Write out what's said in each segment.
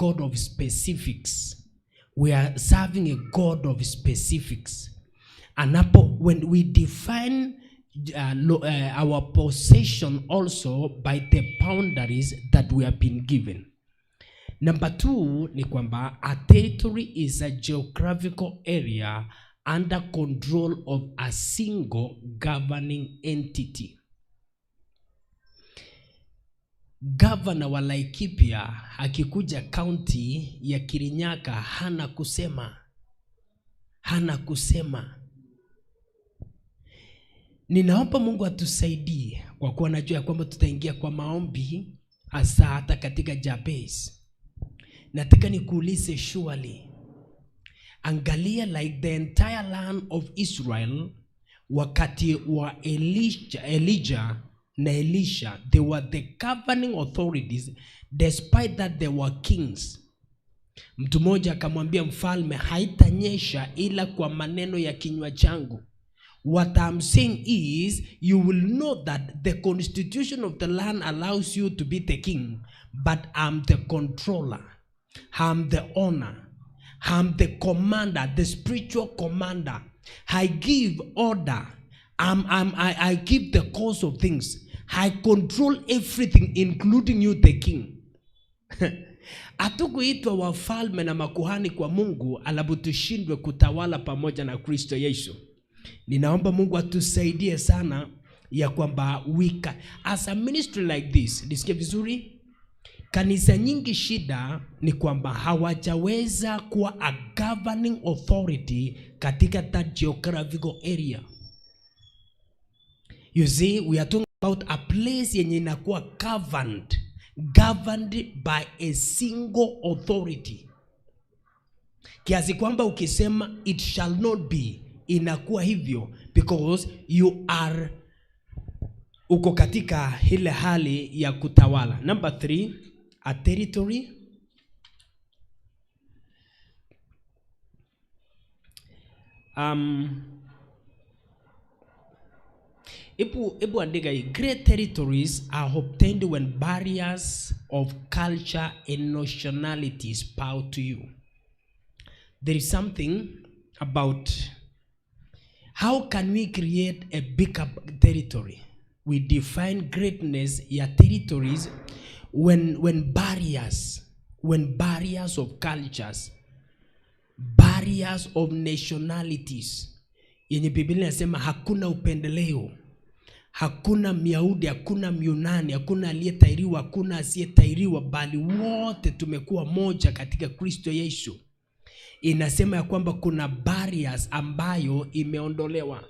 God of specifics. We are serving a God of specifics. And when we define our possession also by the boundaries that we have been given. Number 2 ni kwamba a territory is a geographical area under control of a single governing entity. Governor wa Laikipia akikuja county ya Kirinyaga hana kusema. Ninaomba Mungu atusaidie kwa kuwa najua kwamba tutaingia kwa maombi hasa hata katika Jabez. Nataka nikuulize surely, angalia like the entire land of Israel wakati wa Elijah na Elisha, they were the governing authorities despite that they were kings. Mtu mmoja akamwambia mfalme, haitanyesha ila kwa maneno ya kinywa changu. What I'm saying is, you will know that the constitution of the land allows you to be the king, but I'm the controller, I'm the owner, I'm the commander, the spiritual commander. I give order, I give the course of things. I control everything, including you, the king. Hatukuitwa wafalme na makuhani kwa Mungu alafu tushindwe kutawala pamoja na Kristo Yesu. Ninaomba Mungu atusaidie sana ya kwamba as a ministry like this, nisikie vizuri, kanisa nyingi shida ni kwamba hawajaweza kuwa a governing authority katika that geographical area. You see, we are talking about a place yenye inakuwa governed by a single authority. Kiasi kwamba ukisema it shall not be, inakuwa hivyo because you are uko katika ile hali ya kutawala. Number 3, a territory Ebu andika, great territories are obtained when barriers of culture and nationalities bow to you. There is something about how can we create a bigger territory. We define greatness ya territories when barriers of cultures, barriers of nationalities. Yenye Biblia inasema hakuna upendeleo, hakuna Myahudi, hakuna Myunani, hakuna aliyetahiriwa, hakuna asiyetahiriwa, bali wote tumekuwa moja katika Kristo Yesu. Inasema ya kwamba kuna barriers ambayo imeondolewa.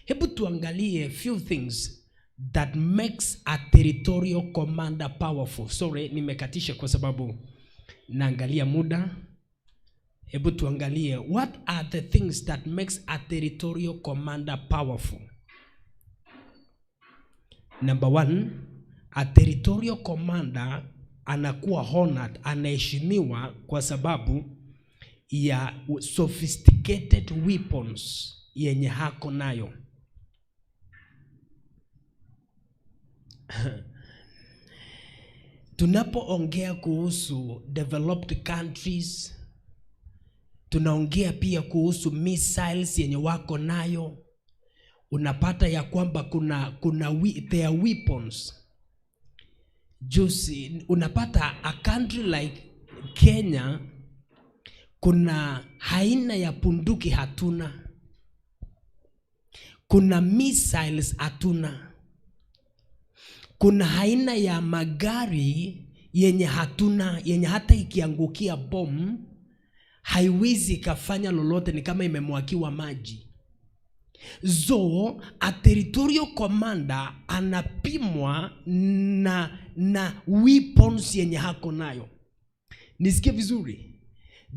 Hebu tuangalie few things that makes a territorial commander powerful. Sorry, nimekatisha kwa sababu naangalia muda. Hebu tuangalie what are the things that makes a territorial commander powerful. Number 1, a territorial commander anakuwa honored, anaheshimiwa kwa sababu ya sophisticated weapons yenye hako nayo. Tunapoongea kuhusu developed countries, tunaongea pia kuhusu missiles yenye wako nayo. Unapata ya kwamba there are weapons. Juzi unapata a country like Kenya, kuna haina ya punduki hatuna, kuna missiles hatuna, kuna haina ya magari yenye hatuna, yenye hata ikiangukia bomu haiwezi kafanya lolote, ni kama imemwakiwa maji. So a territorial commander anapimwa na weapons yenye hako nayo. Nisikie vizuri,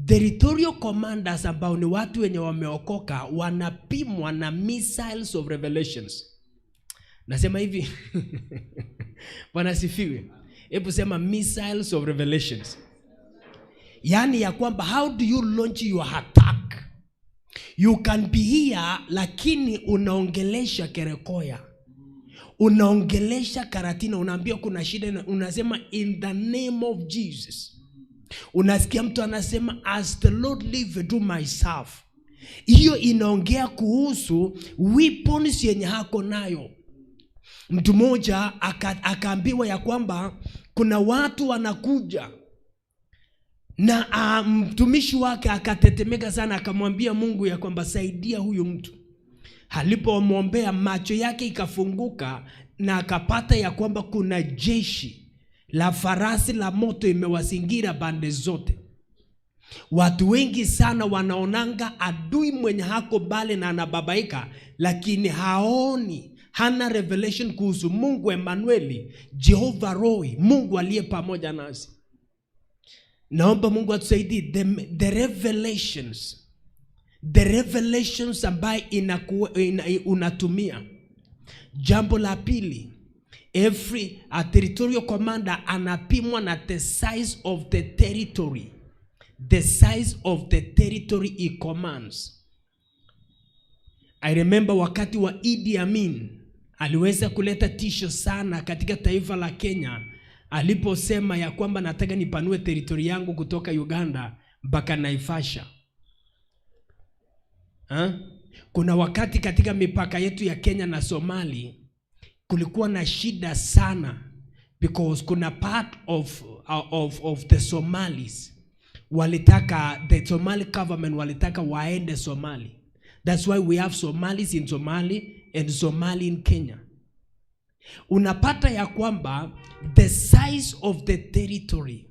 territorial commanders ambao ni watu wenye wameokoka wanapimwa na missiles of revelations. Nasema hivi Bwana sifiwe. Hebu sema missiles of revelations. Yani ya kwamba how do you launch your attack? You can be here lakini unaongelesha Kerekoya, unaongelesha Karatina, unaambia kuna shida, unasema in the name of Jesus. Unasikia mtu anasema as the Lord live to myself. Hiyo inaongea kuhusu weapons yenye hako nayo. Mtu mmoja akaambiwa ya kwamba kuna watu wanakuja, na mtumishi wake akatetemeka sana, akamwambia Mungu ya kwamba saidia huyu mtu. Alipomwombea macho yake ikafunguka na akapata ya kwamba kuna jeshi la farasi la moto imewazingira pande zote. Watu wengi sana wanaonanga adui mwenye hako bale na anababaika, lakini haoni, hana revelation kuhusu Mungu Emmanueli, Jehova Rohi, Mungu aliye pamoja nasi. Naomba Mungu atusaidie the revelations ambaye unatumia. Jambo la pili, every territorial commander anapimwa na the size of the territory. The size of the territory he commands. I remember wakati wa Idi Amin aliweza kuleta tisho sana katika taifa la Kenya aliposema ya kwamba nataka nipanue territory yangu kutoka Uganda mpaka Naivasha. Kuna wakati katika mipaka yetu ya Kenya na Somali kulikuwa na shida sana, because kuna part of the Somalis walitaka, the Somali government walitaka waende Somali. That's why we have Somalis in Somali and Somali in Kenya. Unapata ya kwamba the size of the territory.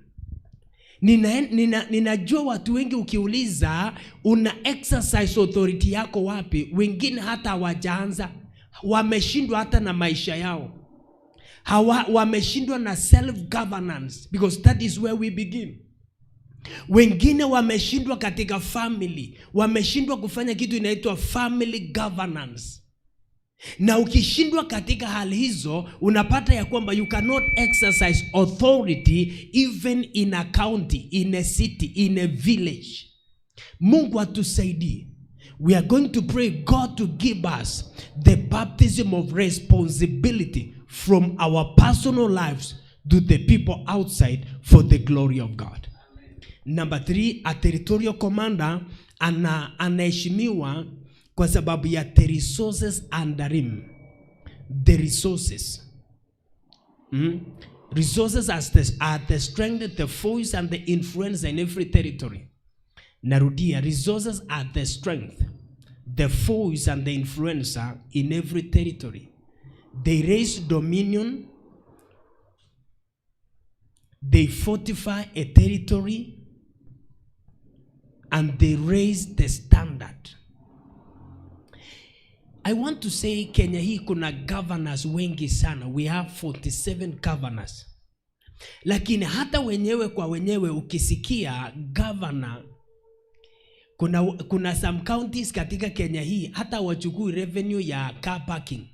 Ninajua watu wengi ukiuliza una exercise authority yako wapi, wengine hata hawajaanza, wameshindwa hata na maisha yao. Wameshindwa na self governance, because that is where we begin. Wengine wameshindwa katika family, wameshindwa kufanya kitu inaitwa family governance. Na ukishindwa katika hali hizo, unapata ya kwamba you cannot exercise authority even in a county, in a city, in a village. Mungu atusaidie. We are going to pray God to give us the baptism of responsibility from our personal lives to the people outside for the glory of God. Number 3, a territorial commander anaheshimiwa kwa sababu ya the resources under him. The resources. Resources are the strength, the voice and the influence in every territory. Narudia, resources are the strength, the voice and the influencer in every territory. They raise dominion. They fortify a territory. And they raise the standard. I want to say Kenya hii kuna governors wengi sana. We have 47 governors. Lakini hata wenyewe kwa wenyewe ukisikia governor, kuna some counties katika Kenya hii hata wachukui revenue ya car parking.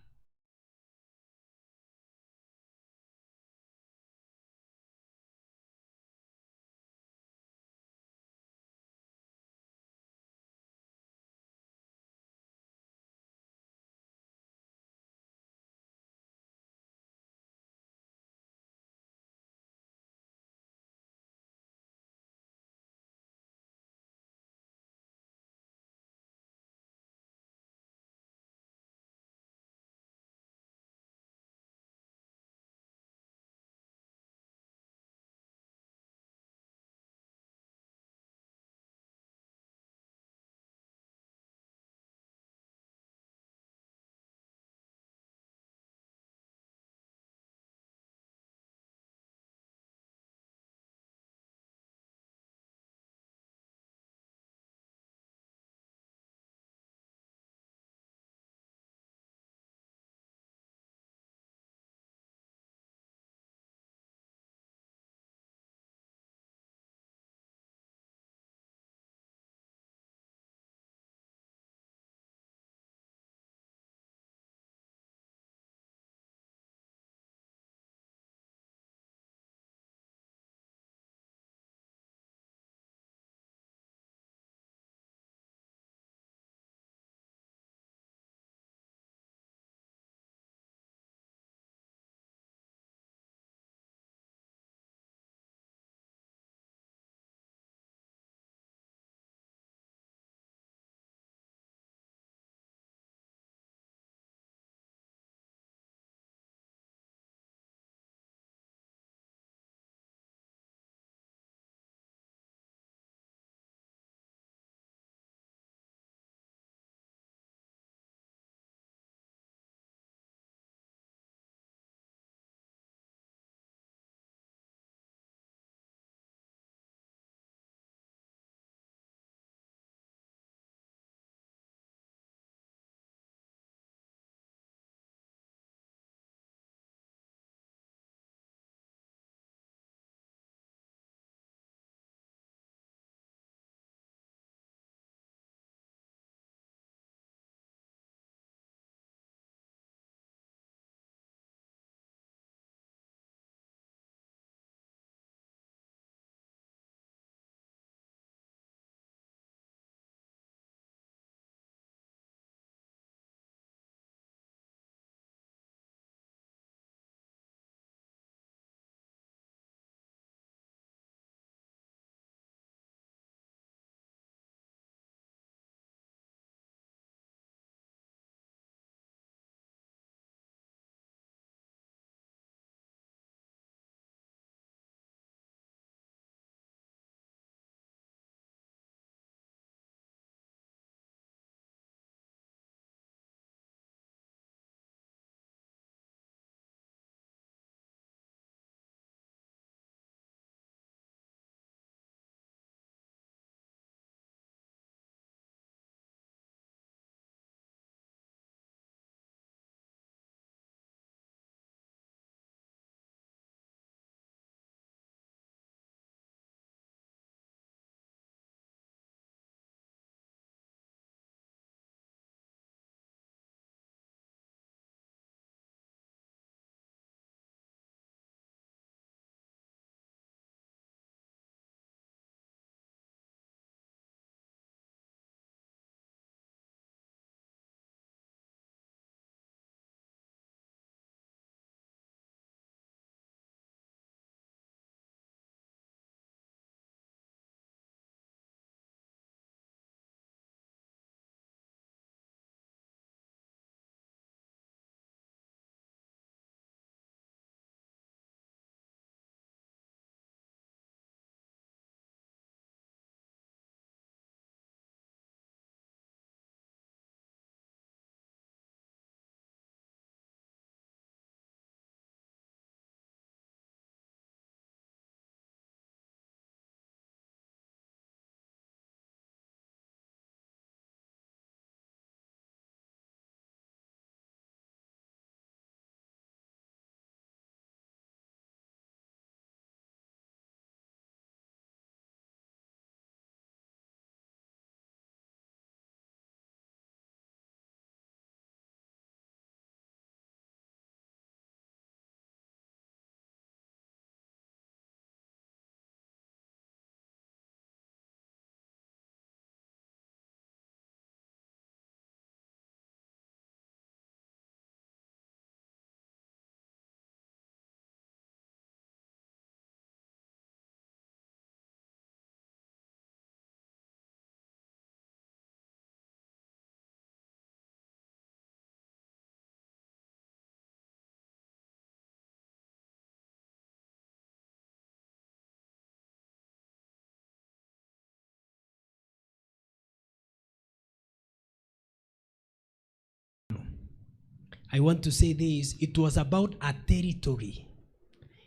I want to say this. It was about a territory.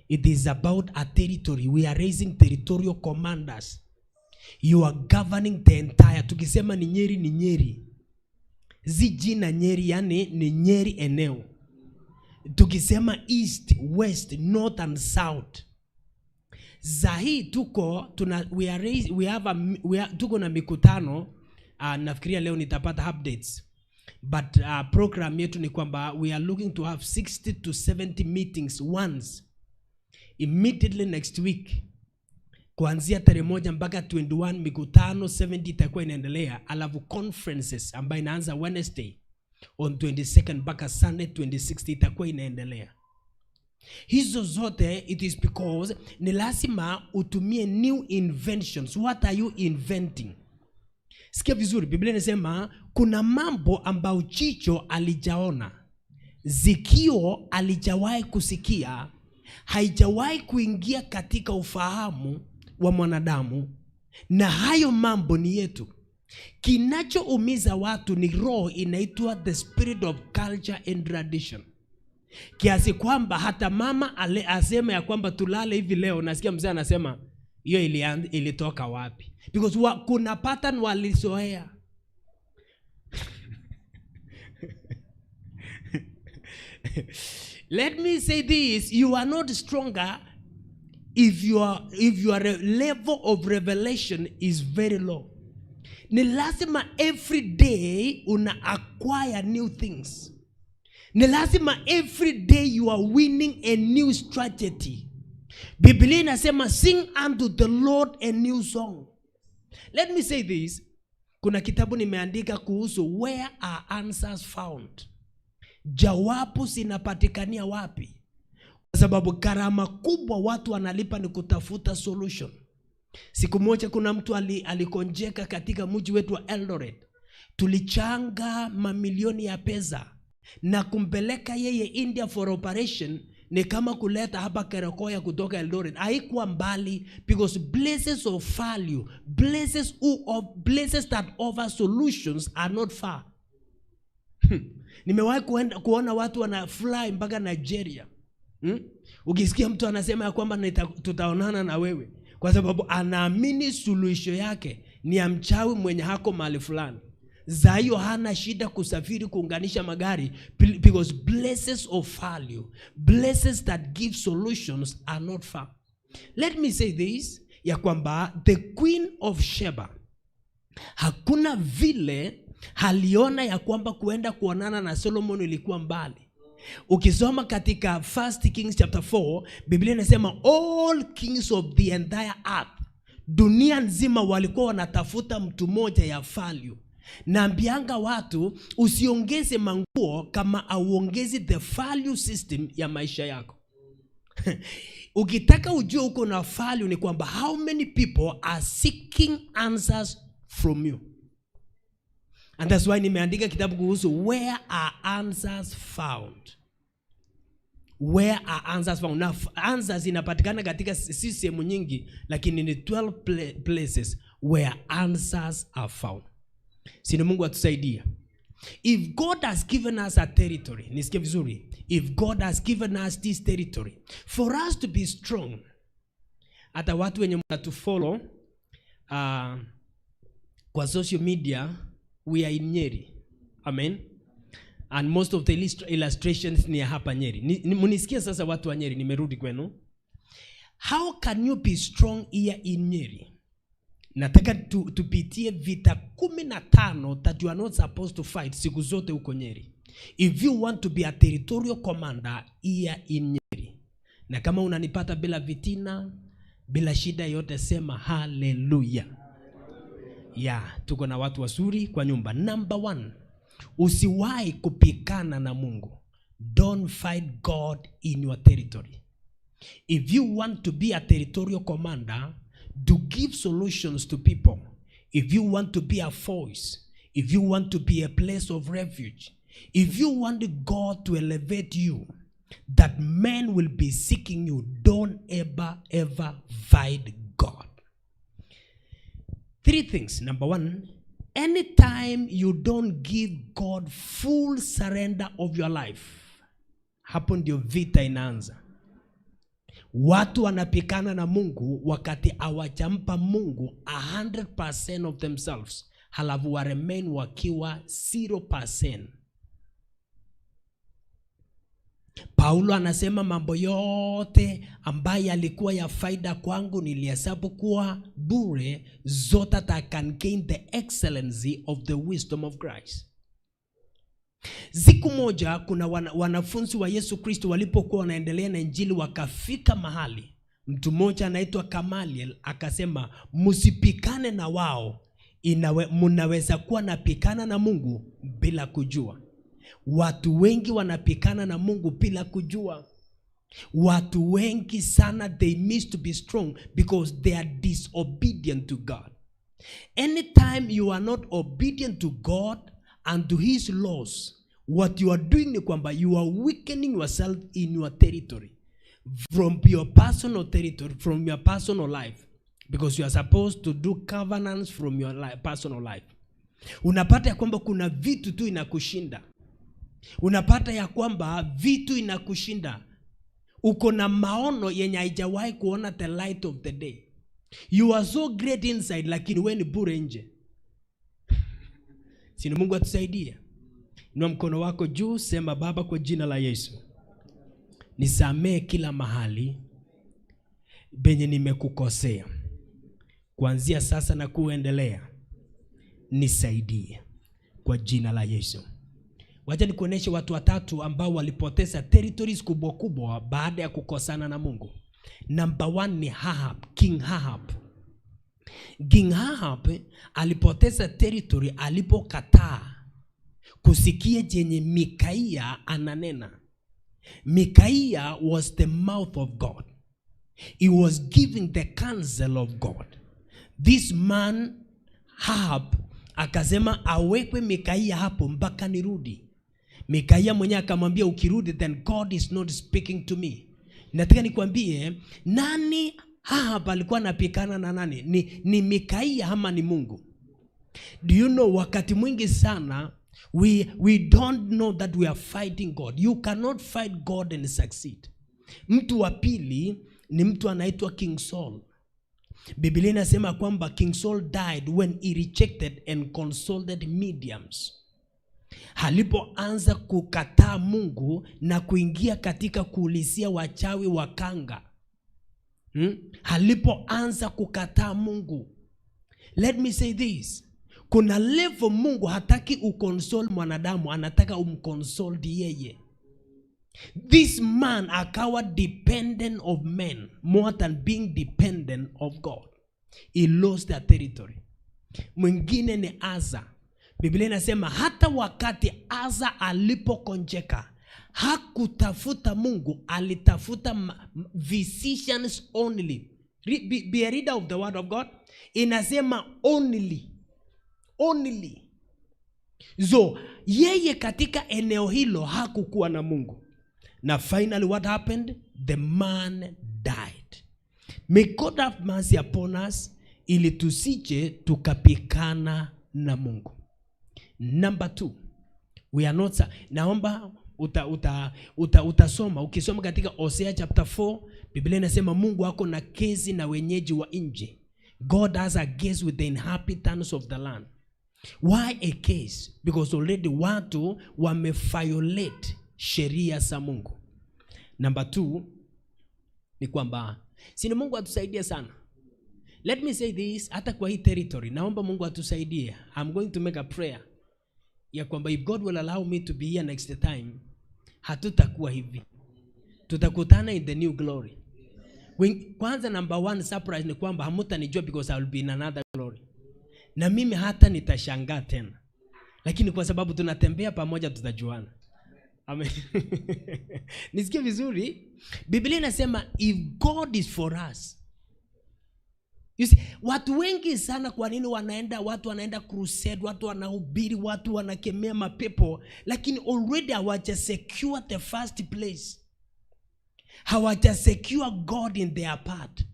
It is about a territory. We are raising territorial commanders. You are governing the entire. Tukisema ni Nyeri ni Nyeri. Jina Nyeri yani ni Nyeri eneo. Tukisema east, west, north and south. Zahi tuko tuko na mikutano. Nafikiria leo nitapata updates. But program yetu ni kwamba we are looking to have 60 to 70 meetings once. Immediately next week. Kuanzia tarehe 1 mpaka 21 mikutano 70 itakuwa inaendelea. Alafu conferences ambayo inaanza Wednesday on 22nd mpaka Sunday 26th itakuwa inaendelea. Hizo zote it is because ni lazima utumie new inventions. What are you inventing? Sikia vizuri, Biblia inasema kuna mambo ambao jicho alijaona, sikio alijawahi kusikia, haijawahi kuingia katika ufahamu wa mwanadamu, na hayo mambo ni yetu. Kinachoumiza watu ni roho inaitwa the spirit of culture and tradition. Kiasi kwamba hata mama asema ya kwamba tulale hivi leo, nasikia mzee anasema hiyo ilitoka wapi? Because kuna pattern walizoea. Let me say this, you are not stronger if your level of revelation is very low. Ni lazima every day una acquire new things. Ni lazima every day you are winning a new strategy. Biblia inasema sing unto the Lord a new song. Let me say this. Kuna kitabu nimeandika kuhusu where are answers found. Jawabu zinapatikania wapi? Kwa sababu gharama kubwa watu wanalipa ni kutafuta solution. Siku moja kuna mtu alikonjeka katika mji wetu wa Eldoret. Tulichanga mamilioni ya pesa na kumpeleka yeye India for operation. Ni kama kuleta hapa Kerekoya kutoka Eldoret. Haikuwa mbali because places of value, places that offer solutions are not far. Nimewahi kuona watu wana fly mpaka Nigeria. Ukisikia mtu anasema ya kwamba tutaonana na wewe, kwa sababu anaamini suluhisho yake ni ya mchawi mwenye hako mahali fulani. Zayo hana shida kusafiri kuunganisha magari because places of value, places that give solutions are not far. Let me say this, ya kwamba the Queen of Sheba hakuna vile haliona ya kwamba kuenda kuonana na Solomon ilikuwa mbali. Ukisoma katika 1 Kings chapter 4, Biblia inasema all kings of the entire earth, dunia nzima walikuwa wanatafuta mtu mmoja ya value. Naambianga watu usiongeze manguo kama auongezi the value system ya maisha yako. Ukitaka ujue uko na value ni kwamba how many people are seeking answers from you. And that's why nimeandika kitabu kuhusu where are answers found. Where are answers found? Na answers inapatikana katika sehemu nyingi, lakini ni 12 places where answers are found. Sina Mungu atusaidia. If God has given us a territory, nisikie vizuri. If God has given us this territory, for us to be strong, hata watu wenye mnatufollow kwa social media, we are in Nyeri. Amen. And most of the illustrations ni hapa Nyeri. Munisikia sasa watu wa Nyeri, nimerudi kwenu. How can you be strong here in Nyeri? Nataka tupitie vita 15 that you are not supposed to fight siku zote huko Nyeri. If you want to be a territorial commander here in Nyeri. Na kama unanipata bila vitina, bila shida yote, sema hallelujah. Tuko na watu wazuri kwa nyumba. Number 1, usiwahi kupikana na Mungu. Don't fight God in your territory. If you want to be a territorial commander, to give solutions to people, if you want to be a voice, if you want to be a place of refuge, if you want God to elevate you, that men will be seeking you, don't ever fight God. 3 things. Number 1, anytime you don't give God full surrender of your life, hapo ndio vita inaanza. Watu wanapikana na Mungu wakati hawajampa Mungu 100% of themselves, halafu wa remain wakiwa 0%. Paulo anasema mambo yote ambayo yalikuwa ya faida kwangu nilihesabu kuwa bure, so that I can gain the excellency of the wisdom of Christ. Siku moja kuna wanafunzi wa Yesu Kristo walipokuwa wanaendelea na injili, wakafika mahali mtu mmoja anaitwa Gamaliel akasema, msipikane na wao, mnaweza kuwa napikana na Mungu bila kujua. Watu wengi wanapikana na Mungu bila kujua. Watu wengi sana, they miss to be strong because they are disobedient to God. Anytime you are not obedient to God and to his laws, what you are doing ni kwamba you are weakening yourself in your territory, from your personal territory, from your personal life, because you are supposed to do covenants from your personal life. Unapata ya kwamba kuna vitu tu inakushinda. Unapata ya kwamba vitu inakushinda. Uko na maono yenye haijawahi kuona the light of the day. You are so great inside, lakini wewe ni bure nje. Sina Mungu atusaidie. Inua mkono wako juu, sema, Baba, kwa jina la Yesu, nisamee kila mahali benye nimekukosea. Kuanzia sasa na kuendelea, nisaidie kwa jina la Yesu. Wacha nikuoneshe watu watatu ambao walipoteza territories kubwa kubwa baada ya kukosana na Mungu. Number 1 ni Ahab, King Ahab. King Ahab alipoteza territory alipokataa kusikia jenye Mikaia ananena. Mikaia was the mouth of God. He was giving the counsel of God. This man Ahab akasema awekwe Mikaia hapo mpaka nirudi. Mikaia mwenye akamwambia, ukirudi then God is not speaking to me. Nataka nikwambie, nani Ahab alikuwa anapikana na nani? Ni Mikaia ama ni Mungu? Do you know, wakati mwingi sana we don't know that we are fighting God. You cannot fight God and succeed. Mtu wa pili ni mtu anaitwa King Saul. Biblia inasema kwamba King Saul died when he rejected and consulted mediums. Alipoanza kukataa Mungu na kuingia katika kuulizia wachawi wakanga. Alipoanza kukataa Mungu. Let me say this. Kuna level Mungu hataki ukonsole mwanadamu, anataka umkonsole yeye. This man akawa dependent of men more than being dependent of God. He lost their territory. Mwingine ni Asa. Biblia inasema hata wakati Asa alipokonjeka, hakutafuta Mungu, alitafuta physicians only. Be a reader of the word of God. Inasema only. So yeye katika eneo hilo hakukuwa na Mungu. Na finally what happened? The man died. May God have mercy upon us, ili tusije tukapikana na Mungu. Number 2, we are not. Naomba utasoma, ukisoma katika Hosea chapter 4, Biblia inasema Mungu ako na kesi na wenyeji wa nje. God has a case with the inhabitants of the land. Why a case? Because already watu wameviolate sheria za Mungu. Number 2 ni kwamba sini Mungu atusaidie sana. Let me say this, hata kwa hii territory naomba Mungu atusaidie. I'm going to make a prayer ya kwamba if God will allow me to be here next time, hatutakuwa hivi. Tutakutana in the new glory. Kwanza number 1 surprise ni kwamba hamutanijua because I will be in another glory. Na mimi hata nitashangaa tena. Lakini kwa sababu tunatembea pamoja tutajuana. Amen. Nisikie vizuri. Biblia inasema if God is for us. You see, watu wengi sana kwa nini watu wanaenda crusade, watu wanahubiri, watu wanakemea mapepo, lakini already hawaja secure the first place. Hawaja secure God in their part.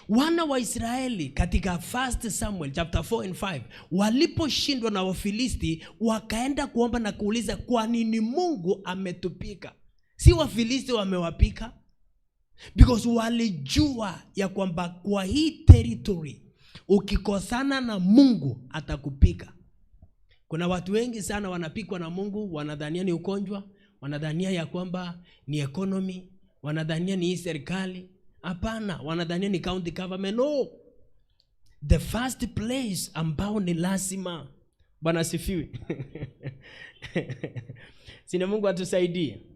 Wana wa Israeli katika 1 Samuel chapter 4 and 5 waliposhindwa na Wafilisti, wakaenda kuomba na kuuliza kwa nini Mungu ametupika. Si Wafilisti wamewapika, because walijua ya kwamba kwa hii territory ukikosana na Mungu atakupika. Kuna watu wengi sana wanapikwa na Mungu, wanadhania ni ugonjwa, wanadhania ya kwamba ni economy, wanadhania ni serikali. Hapana, wanadhania ni county government. No. The first place ambao ni lazima. Bwana sifiwe. Sina Mungu atusaidie.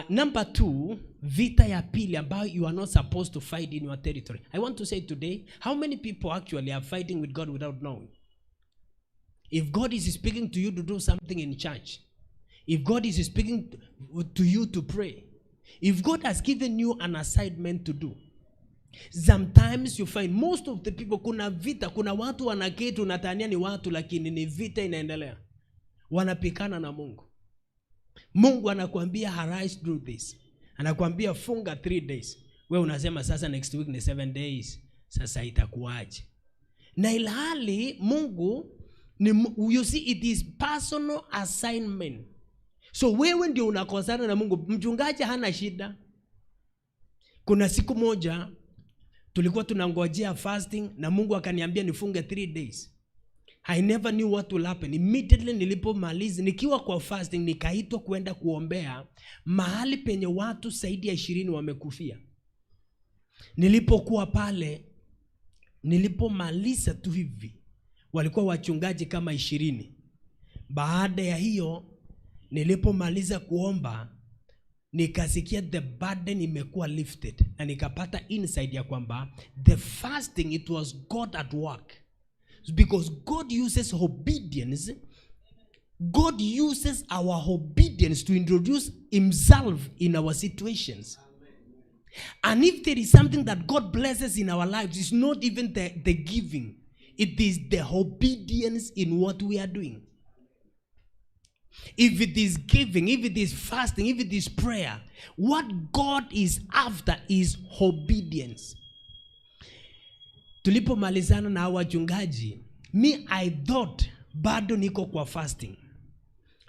Number 2, vita ya pili ambayo you are not supposed to fight in your territory. I want to say today, how many people actually are fighting with God without knowing? If God is speaking to you to do something in church, if God is speaking to you to pray, if God has given you an assignment to do, sometimes you find most of the people, kuna vita, kuna watu wanaketi unatania ni watu, lakini ni vita inaendelea. Wanapikana na Mungu. Mungu anakuambia arise, do this. Anakuambia funga 3 days. Wewe unasema sasa next week ni 7 days. Sasa itakuaje? Na ilhali Mungu ni, you see, it is personal assignment. So wewe ndio unakosana na Mungu. Mchungaji hana shida. Kuna siku moja tulikuwa tunangojea fasting na Mungu akaniambia nifunge 3 days. I never knew what will happen. Immediately nilipomaliza, nikiwa kwa fasting, nikaitwa kwenda kuombea mahali penye watu zaidi ya 20 wamekufia. Nilipokuwa pale, nilipomaliza tu hivi, walikuwa wachungaji kama 20. Baada ya hiyo, nilipomaliza kuomba, nikasikia the burden imekuwa lifted. Na nikapata insight ya kwamba the fasting, it was God at work. Because God uses obedience. God uses our obedience to introduce himself in our situations. And if there is something that God blesses in our lives, it's not even the giving. It is the obedience in what we are doing. If it is giving, if it is fasting, if it is prayer, what God is after is obedience. Tulipomalizana na wachungaji, I thought bado niko kwa fasting.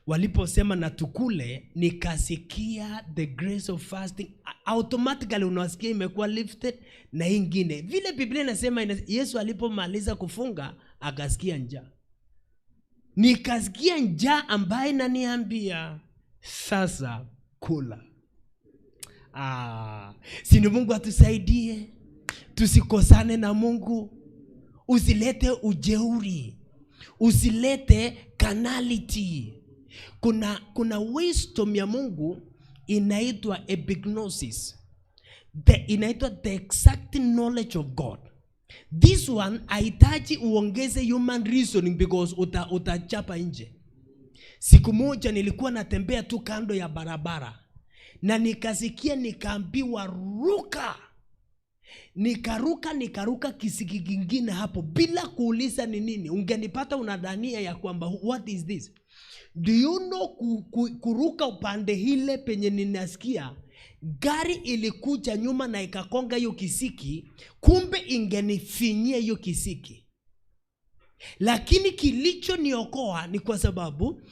Waliposema na tukule, nikasikia the grace of fasting. Automatically unasikia imekuwa lifted na ingine. Vile Biblia inasema Yesu alipomaliza kufunga, akasikia njaa. Nikasikia njaa ambaye naniambia sasa kula. Sini Mungu atusaidie. Tusikosane na Mungu. Usilete ujeuri. Usilete carnality. Kuna wisdom ya Mungu inaitwa epignosis. Inaitwa the exact knowledge of God. This one haitaji uongeze human reasoning because utachapa nje. Siku moja nilikuwa natembea tu kando ya barabara na nikasikia nikaambiwa ruka. Nikaruka kisiki kingine hapo bila kuuliza ni nini. Ungenipata unadhania ya kwamba what is this? Do you know kuruka upande hile penye ninasikia gari ilikuja nyuma na ikakonga hiyo kisiki, kumbe ingenifinyia hiyo kisiki. Lakini kilicho niokoa ni kwa sababu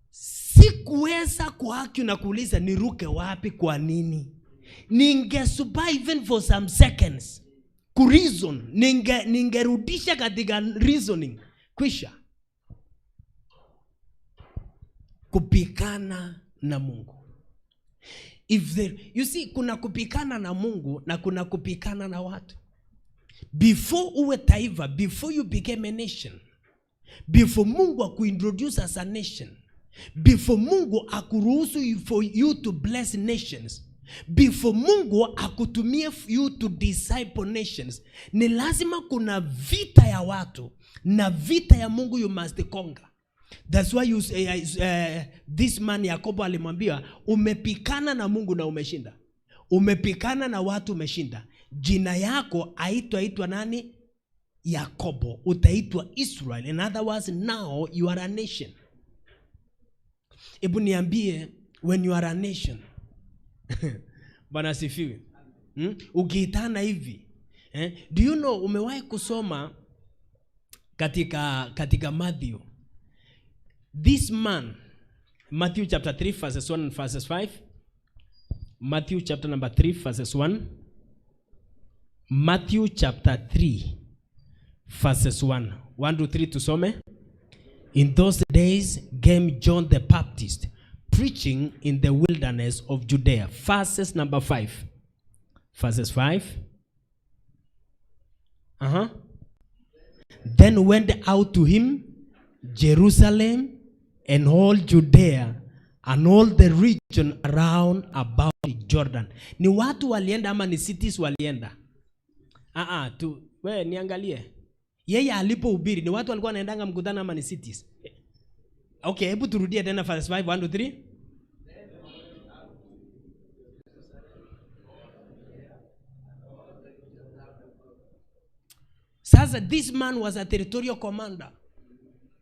sikuweza kuhaki na kuuliza niruke wapi kwa nini. Ningesurvive even for some seconds. Kureason, ningerudisha katika reasoning. Kwisha. Kupikana na Mungu. You see, kuna kupikana na Mungu na kuna kupikana na watu. Before uwe taifa, before you became a nation, before Mungu akuintroduce as a nation, before Mungu akuruhusu for you to bless nations, before Mungu akutumie you to disciple nations, ni lazima kuna vita ya watu na vita ya Mungu you must conquer. That's why you this man Yakobo alimwambia umepikana na Mungu na umeshinda. Umepikana na watu umeshinda. Jina yako haitwa nani? Yakobo. Utaitwa Israel. In other words, now you are a nation. Ebu niambie, when you are a nation. Bwana sifiwe. Ukiitana hivi. Do you know, umewahi kusoma katika Matthew. This man, Matthew chapter 3 verses 1 and verses 5. Matthew chapter number 3 verses 1. Matthew chapter 3 verses 1. 1 to 3 tusome. In those days came John the Baptist, preaching in the wilderness of Judea. Verses number 5. Verses 5. Then went out to him Jerusalem and all Judea and all the region around about Jordan. Ni watu walienda ama ni cities walienda? We niangalie. Yeye alipohubiri ni watu walikuwa wanaendanga mkutano ama ni cities? Okay, hebu turudie tena verse 5, 1 to 3. Sasa this man was a territorial commander.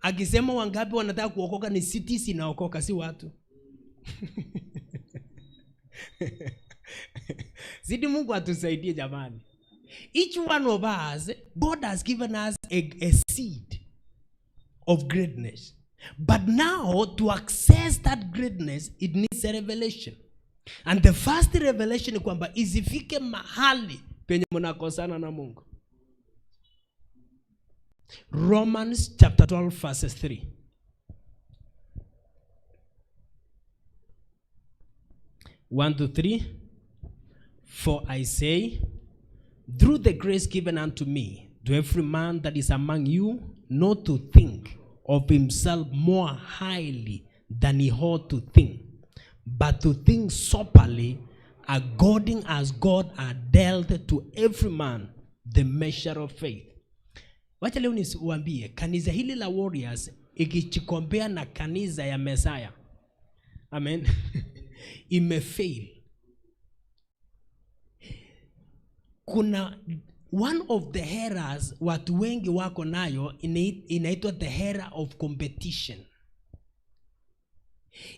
Akisema wangapi wanataka kuokoka ni cities inaokoka, si watu. Zidi Mungu atusaidie jamani. Each one of us, God has given us a seed of greatness. But now to access that greatness, it needs a revelation. And the first revelation ni kwamba isifike mahali penye mnakosana na Mungu. Romans chapter 12 verses 3. 1 to 3. For I say, through the grace given unto me, to every man that is among you, not to think of himself more highly than he ought to think, but to think soberly, according as God had dealt to every man the measure of faith. Wacha leo niwaambie, kanisa hili la Warriors ikichikombea na kanisa ya Messiah, amen, imefail. Kuna one of the errors watu wengi wako nayo inaitwa the error of competition.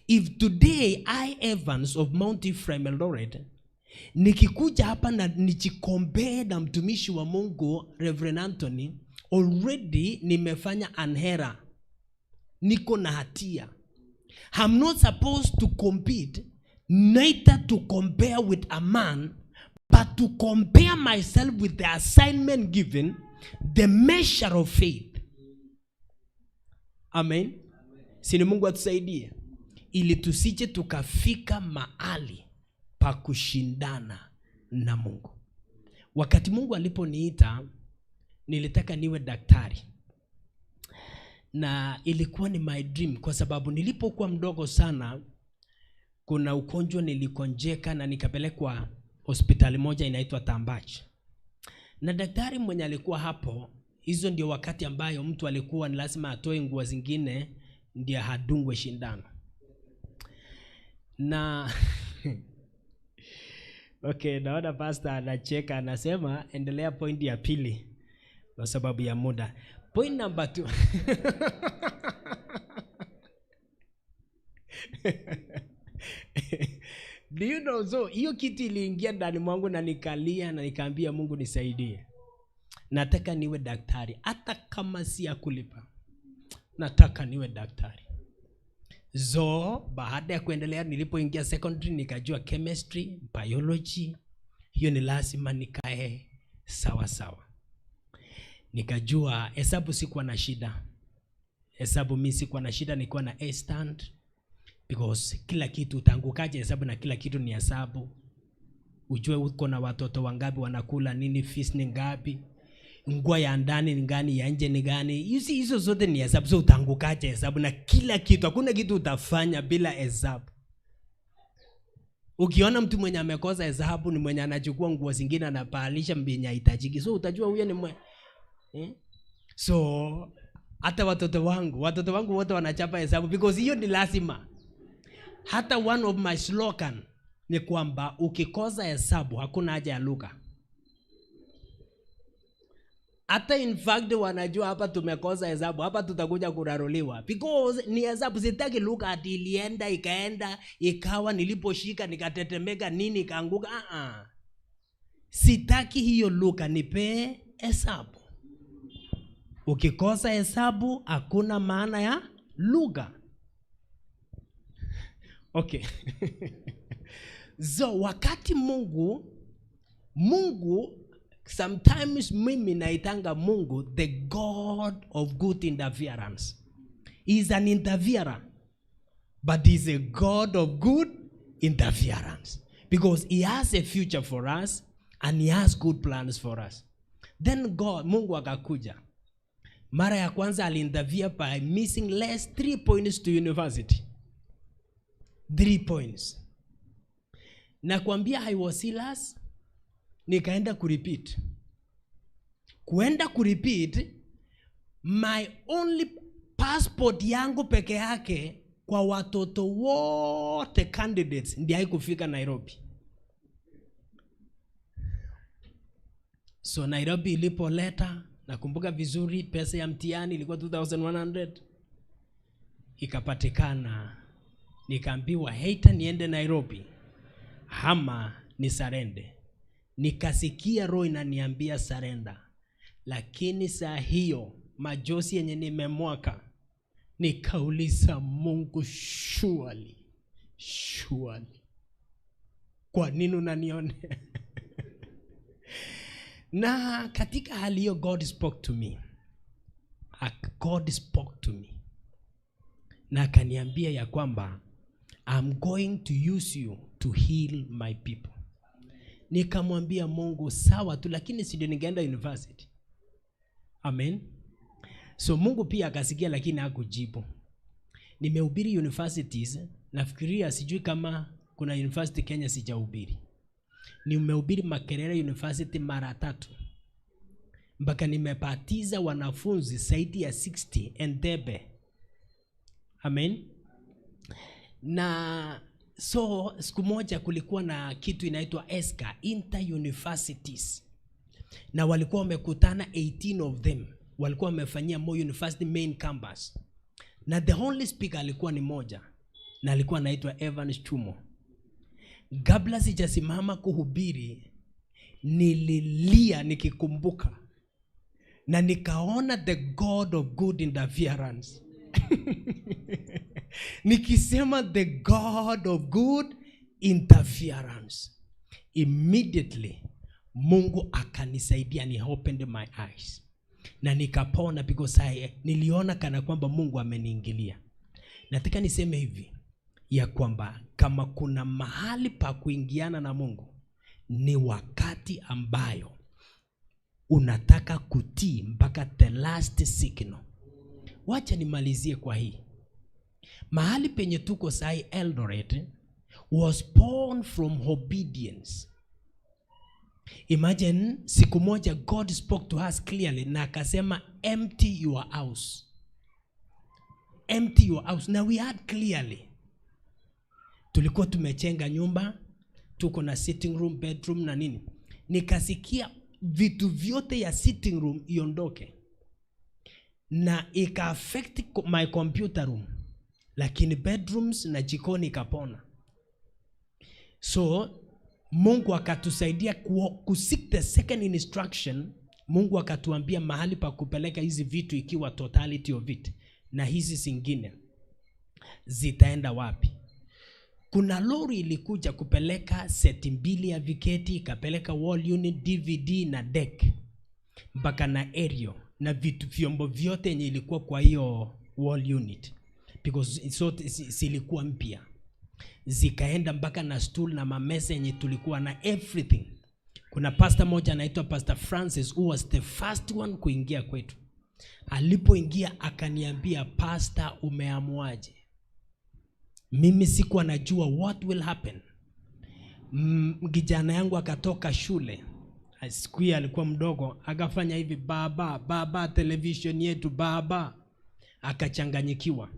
If today I Evans of Mount Ephraim Eldoret nikikuja hapa na nichikombea na mtumishi wa Mungu Reverend Anthony, already nimefanya an error. Niko na hatia. I'm not supposed to compete, neither to compare with a man, but to compare myself with the assignment given, the measure of faith. Amen. Sini Mungu atusaidie ili tusije tukafika mahali pa kushindana na Mungu. Wakati Mungu aliponiita, nilitaka niwe daktari. Na ilikuwa ni my dream kwa sababu nilipokuwa mdogo sana, kuna ugonjwa nilikonjeka na nikapelekwa hospitali moja inaitwa Tambach. Na daktari mwenye alikuwa hapo, hizo ndio wakati ambayo mtu alikuwa ni lazima atoe nguo zingine ndio hadungwe shindano. Na okay, naona pastor anacheka, anasema endelea point ya pili kwa sababu ya muda. Point number 2. Do you know, so hiyo kitu iliingia ndani mwangu na nikalia na nikaambia Mungu nisaidie. Nataka niwe daktari hata kama si ya kulipa. Nataka niwe daktari. So baada ya kuendelea, nilipoingia secondary nikajua chemistry, biology. Hiyo ni lazima nikae sawa sawa. Nikajua hesabu sikuwa na shida. Hesabu mimi sikuwa na shida, nilikuwa na A stand. Because kila kitu utangukaje hesabu na kila kitu ni hesabu. Ujue uko na watoto wangapi wanakula nini, fees ni ngapi, nguo ya ndani ni gani, ya nje ni gani. You see, hizo zote ni hesabu. So utangukaje hesabu na kila kitu. Hakuna kitu utafanya bila hesabu. Ukiona mtu mwenye amekosa hesabu ni mwenye anachukua nguo zingine anapalisha mbenye hitajiki. So utajua huyo ni So hata watoto wangu wote wanachapa hesabu because hiyo ni lazima. Hata one of my slogan ni kwamba ukikosa hesabu hakuna haja ya lugha. Hata in fact wanajua hapa tumekosa hesabu, hapa tutakuja kuraruliwa because ni hesabu. Sitaki lugha ati ilienda ikaenda ikawa niliposhika nikatetemeka nini ikaanguka. Sitaki hiyo lugha, nipe hesabu. Ukikosa hesabu hakuna maana ya lugha. Okay. So wakati Mungu sometimes mimi naitanga Mungu the God of good interference. He is an interferer, but he is a God of good interference because he has a future for us and he has good plans for us. Then Mungu akakuja. Mara ya kwanza aliinterfere by missing less 3 points to university. 3 points. Na kuambia I was serious, nikaenda kurepeat. Kuenda kurepeat, my only passport yangu peke yake kwa watoto wote candidates ndiye haikufika Nairobi. So Nairobi ilipoleta, nakumbuka vizuri, pesa ya mtihani ilikuwa 2100. Ikapatikana, nikaambiwa heita niende Nairobi hama ni sarende. Nikasikia roho inaniambia surrender. Lakini saa hiyo majosi yenye nimemwaka, nikauliza Mungu, surely kwa nini unanionea? Na katika hali hiyo God spoke to me. Na akaniambia ya kwamba I'm going to use you to heal my people. Nikamwambia Mungu sawa tu, lakini sio ningeenda university. Amen. So Mungu pia akasikia, lakini hakujibu. Nimehubiri universities, nafikiria sijui kama kuna university Kenya sijahubiri. Nimehubiri Makerere University mara 3. Mpaka nimepatiza wanafunzi zaidi ya 60 Entebbe. Amen. Na so siku moja kulikuwa na kitu inaitwa ESCA, Inter Universities. Na walikuwa wamekutana 18 of them. Walikuwa wamefanyia Moi University main campus. Na the only speaker alikuwa ni moja. Na alikuwa anaitwa Evans Chumo. Kabla sijasimama kuhubiri, nililia nikikumbuka. Na nikaona the God of good interference. Nikisema the God of good interference. Immediately Mungu akanisaidia, ni opened my eyes. Na nikapona because niliona kana kwamba Mungu ameniingilia. Nataka niseme hivi ya kwamba kama kuna mahali pa kuingiana na Mungu, ni wakati ambayo unataka kutii mpaka the last signal. Wacha nimalizie kwa hii. Mahali penye tuko sai Eldoret was born from obedience. Imagine siku moja God spoke to us clearly na akasema empty your house. Empty your house. Now we heard clearly. Tulikuwa tumechenga nyumba, tuko na sitting room, bedroom na nini. Nikasikia vitu vyote ya sitting room iondoke. Na ika affect my computer room. Lakini bedrooms na jikoni ikapona. So Mungu akatusaidia kuseek the second instruction. Mungu akatuambia mahali pa kupeleka hizi vitu ikiwa totality of it. Na hizi zingine zitaenda wapi? Kuna lori ilikuja kupeleka seti 2 ya viketi, ikapeleka wall unit, DVD na deck. Mpaka na aerial na vitu vyombo vyote yenye ilikuwa kwa hiyo wall unit. Because silikuwa mpya. Zikaenda mpaka na stool na mamesa yenye tulikuwa na everything. Kuna pastor moja anaitwa Pastor Francis who was the first one kuingia kwetu. Alipoingia akaniambia, pastor, umeamuaje? Mimi sikuwa najua what will happen. Kijana yangu akatoka shule. Siku hiyo alikuwa mdogo, akafanya hivi, baba television yetu baba. Akachanganyikiwa.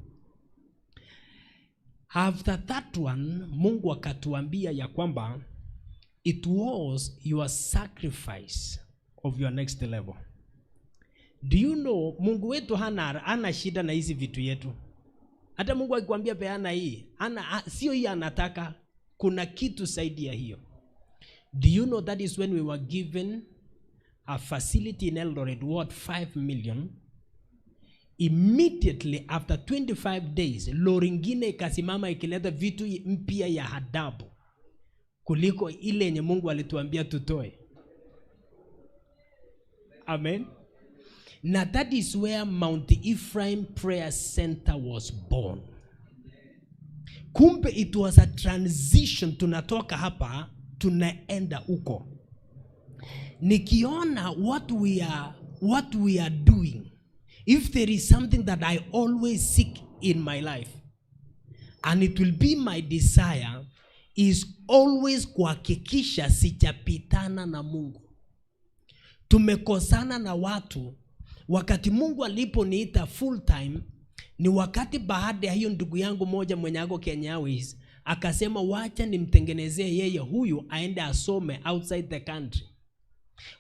After that one, Mungu akatuambia ya kwamba it was your sacrifice of your next level. Do you know Mungu wetu hana shida na hizi vitu yetu. Hata Mungu akikwambia peana hii, sio hii anataka, kuna kitu zaidi ya hiyo. Do you know that is when we were given a facility in Eldoret worth 5 million. Immediately after 25 days, lori ingine ikasimama ikileta vitu mpya ya adabu kuliko ile yenye Mungu alituambia tutoe. Amen. Now that is where Mount Ephraim Prayer Center was born. Kumbe it was a transition, tunatoka hapa tunaenda huko. Nikiona what we are doing, if there is something that I always seek in my life, and it will be my desire, is always kuhakikisha sijapitana na Mungu. Tumekosana na watu. Wakati Mungu aliponiita full time, ni wakati baada ya hiyo ndugu yangu moja mwenye ako Kenya Airways akasema wacha nimtengenezee yeye huyu aende asome outside the country.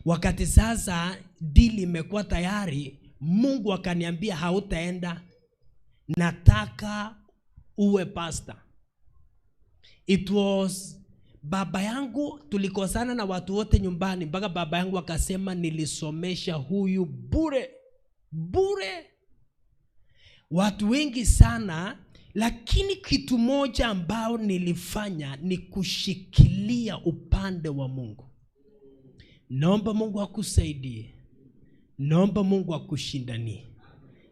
Wakati sasa deal imekuwa tayari, Mungu akaniambia hautaenda, nataka uwe pastor. It was baba yangu, tulikosana na watu wote nyumbani mpaka baba yangu akasema nilisomesha huyu bure. Watu wengi sana, lakini kitu moja ambao nilifanya ni kushikilia upande wa Mungu. Naomba Mungu akusaidie. Naomba Mungu akushindanie.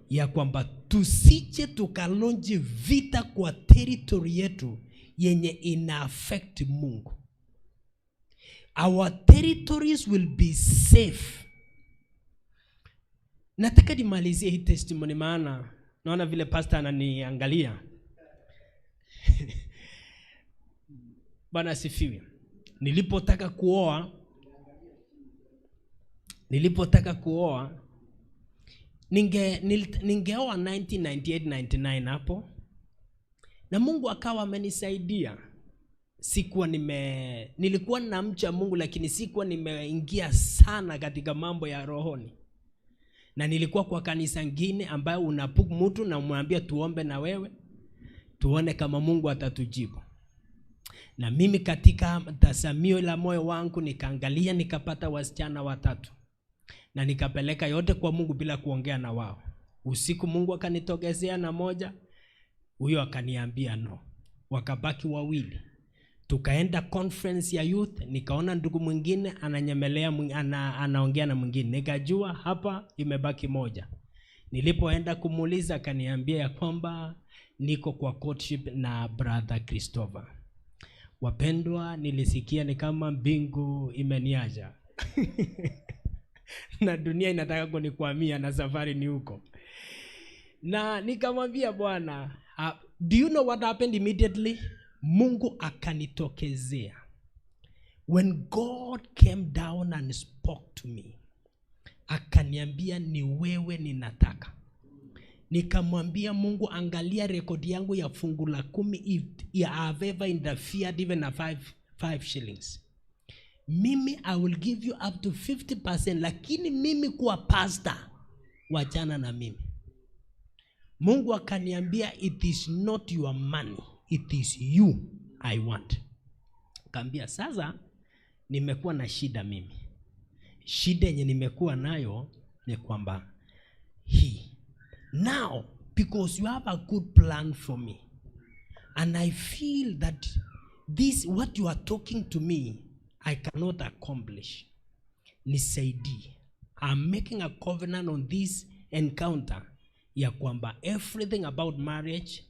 Ya kwamba tusije tukalonji vita kwa territory yetu yenye ina affect Mungu. Our territories will be safe. Nataka nimalizie hii testimony maana naona vile pastor ananiangalia. Bwana asifiwe. Nilipotaka kuoa ningeoa 1998-99 hapo. Na Mungu akawa amenisaidia. Nilikuwa namcha Mungu, lakini sikuwa nimeingia sana katika mambo ya rohoni. Na nilikuwa kwa kanisa ngine ambayo unapuku mtu na umwambia tuombe na wewe, tuone kama Mungu atatujibu. Na mimi katika tasamio la moyo wangu nikaangalia, nikapata wasichana 3. Na nikapeleka yote kwa Mungu bila kuongea na wao. Usiku Mungu akanitogezea na moja, huyo akaniambia no. Wakabaki 2. Tukaenda conference ya youth, nikaona ndugu mwingine ananyemelea, anaongea na mwingine. Nikajua hapa imebaki 1. Nilipoenda kumuuliza akaniambia ya kwamba niko kwa courtship na brother Christopher. Wapendwa, nilisikia ni kama mbingu imeniaja. Na dunia inataka kunikwamia na safari ni huko. Na nikamwambia Bwana, do you know what happened immediately? Mungu akanitokezea. When God came down and spoke to me, akaniambia ni wewe ninataka. Nikamwambia Mungu, angalia rekodi yangu ya fungu la 10, if I have ever interfered even a 5 shillings. Mimi I will give you up to 50%, lakini mimi kuwa pastor wachana na mimi. Mungu akaniambia it is not your money, it is you I want. Kaambia sasa nimekuwa na shida mimi. Shida yenye nimekuwa nayo ni kwamba now because you have a good plan for me and I feel that this what you are talking to me I cannot accomplish. Nisaidie. I'm making a covenant on this encounter ya kwamba everything about marriage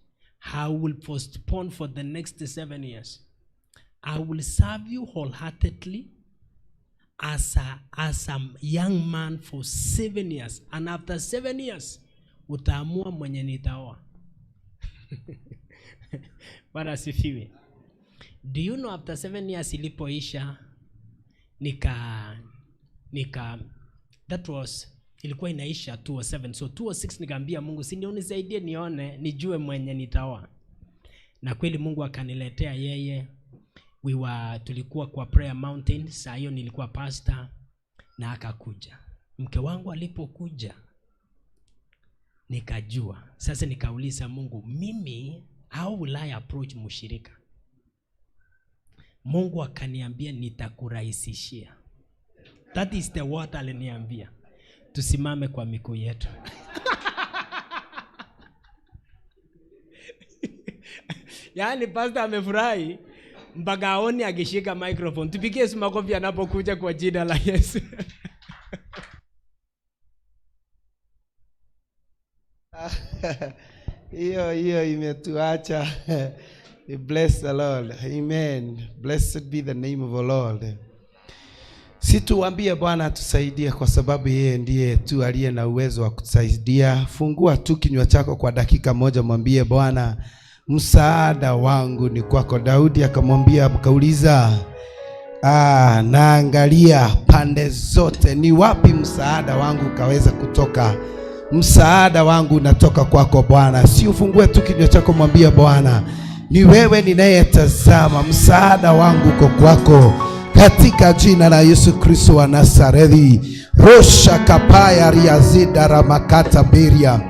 I will postpone for the next 7 years. I will serve you wholeheartedly as a young man for 7 years. And after 7 years, utaamua mwenye nitaoa. Bwana asifiwe. Do you know after 7 years ilipoisha, ilikuwa inaisha 207. So 206 nikaambia Mungu, si nisaidie nione, nijue mwenye nitaoa. Na kweli Mungu akaniletea yeye. Tulikuwa kwa Prayer Mountain, saa hiyo nilikuwa pastor na akakuja. Mke wangu alipokuja nikajua. Sasa nikauliza Mungu, mimi how will I approach mshirika? Mungu akaniambia nitakurahisishia. That is the word aliniambia. Tusimame kwa miguu yetu. Yaani pastor amefurahi mpaka aone akishika microphone. Tupigie makofi anapokuja kwa jina la Yesu. Hiyo imetuacha. Bless the Lord. Amen. Blessed be the name of the Lord. Situambie Bwana tusaidie, kwa sababu yeye ndiye tu aliye na uwezo wa kutusaidia. Fungua tu kinywa chako kwa dakika moja, mwambie Bwana, msaada wangu ni kwako. Daudi akamwambia, akauliza, naangalia pande zote, ni wapi msaada wangu kaweza kutoka? Msaada wangu unatoka kwako Bwana. Si ufungue tu kinywa chako, mwambie Bwana, ni wewe ninayetazama, msaada wangu uko kwako, katika jina la Yesu Kristo wa Nazareti. Rosha kapaya riazida ramakata beria.